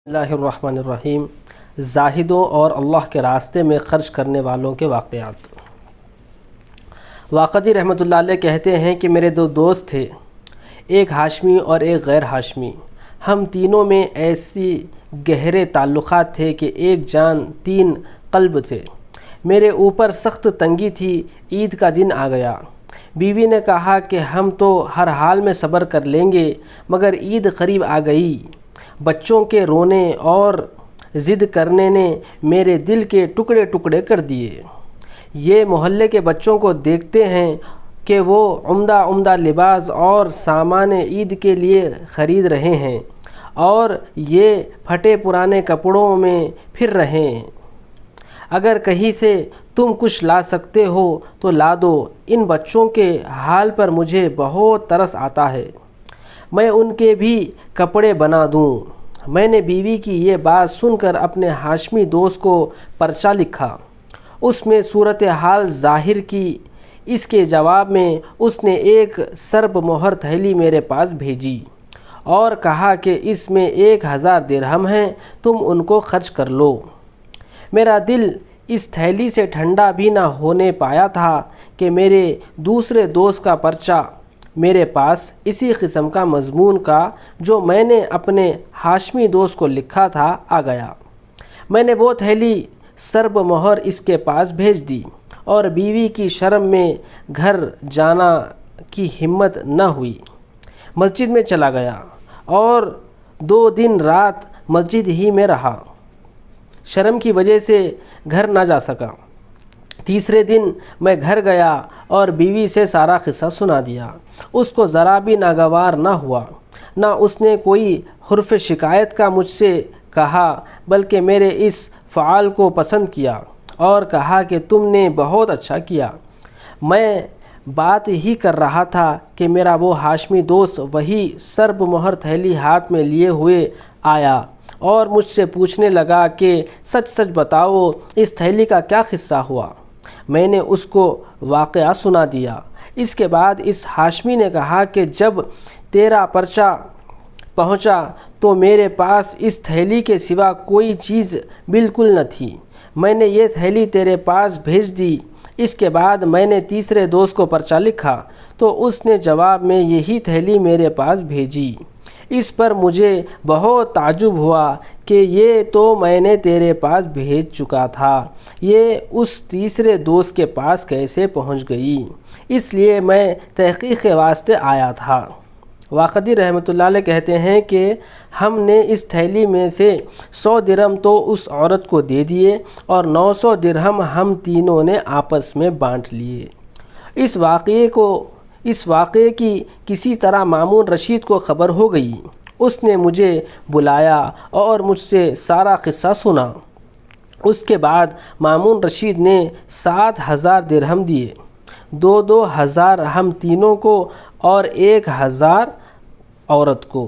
اللہ الرحمن الرحیم۔ زاہدوں اور اللہ کے راستے میں خرچ کرنے والوں کے واقعات۔ واقدی رحمۃ اللہ علیہ کہتے ہیں کہ میرے دو دوست تھے، ایک ہاشمی اور ایک غیر ہاشمی۔ ہم تینوں میں ایسی گہرے تعلقات تھے کہ ایک جان تین قلب تھے۔ میرے اوپر سخت تنگی تھی۔ عید کا دن آ گیا۔ بیوی نے کہا کہ ہم تو ہر حال میں صبر کر لیں گے، مگر عید قریب آ گئی۔ بچوں کے رونے اور ضد کرنے نے میرے دل کے ٹکڑے ٹکڑے کر دیے۔ یہ محلے کے بچوں کو دیکھتے ہیں کہ وہ عمدہ عمدہ لباس اور سامان عید کے لیے خرید رہے ہیں اور یہ پھٹے پرانے کپڑوں میں پھر رہے ہیں۔ اگر کہیں سے تم کچھ لا سکتے ہو تو لا دو۔ ان بچوں کے حال پر مجھے بہت ترس آتا ہے، میں ان کے بھی کپڑے بنا دوں۔ میں نے بیوی کی یہ بات سن کر اپنے ہاشمی دوست کو پرچہ لکھا۔ اس میں صورتحال ظاہر کی۔ اس کے جواب میں اس نے ایک سرب مہر تھیلی میرے پاس بھیجی اور کہا کہ اس میں 1000 درہم ہیں، تم ان کو خرچ کر لو۔ میرا دل اس تھیلی سے ٹھنڈا بھی نہ ہونے پایا تھا کہ میرے دوسرے دوست کا پرچہ میرے پاس اسی قسم کا مضمون کا جو میں نے اپنے ہاشمی دوست کو لکھا تھا آ گیا۔ میں نے وہ تھیلی سرب مہر اس کے پاس بھیج دی اور بیوی کی شرم میں گھر جانا کی ہمت نہ ہوئی۔ مسجد میں چلا گیا اور 2 دن رات مسجد ہی میں رہا۔ شرم کی وجہ سے گھر نہ جا سکا۔ تیسرے دن میں گھر گیا اور بیوی سے سارا قصہ سنا دیا۔ اس کو ذرا بھی ناگوار نہ ہوا، نہ اس نے کوئی حرف شکایت کا مجھ سے کہا، بلکہ میرے اس فعال کو پسند کیا اور کہا کہ تم نے بہت اچھا کیا۔ میں بات ہی کر رہا تھا کہ میرا وہ ہاشمی دوست وہی سرب مہر تھیلی ہاتھ میں لیے ہوئے آیا اور مجھ سے پوچھنے لگا کہ سچ سچ بتاؤ، اس تھیلی کا کیا قصہ ہوا؟ میں نے اس کو واقعہ سنا دیا۔ اس کے بعد اس ہاشمی نے کہا کہ جب تیرا پرچہ پہنچا تو میرے پاس اس تھیلی کے سوا کوئی چیز بالکل نہ تھی۔ میں نے یہ تھیلی تیرے پاس بھیج دی۔ اس کے بعد میں نے تیسرے دوست کو پرچہ لکھا تو اس نے جواب میں یہی تھیلی میرے پاس بھیجی۔ اس پر مجھے بہت تعجب ہوا کہ یہ تو میں نے تیرے پاس بھیج چکا تھا، یہ اس تیسرے دوست کے پاس کیسے پہنچ گئی؟ اس لیے میں تحقیق کے واسطے آیا تھا۔ واقدی رحمۃ اللہ علیہ کہتے ہیں کہ ہم نے اس تھیلی میں سے 100 درہم تو اس عورت کو دے دیے اور 900 درہم ہم تینوں نے آپس میں بانٹ لیے۔ اس واقعے کی کسی طرح مامون رشید کو خبر ہو گئی۔ اس نے مجھے بلایا اور مجھ سے سارا قصہ سنا۔ اس کے بعد مامون رشید نے 7000 درہم دیے، 2,000 ہم تینوں کو اور 1000 عورت کو۔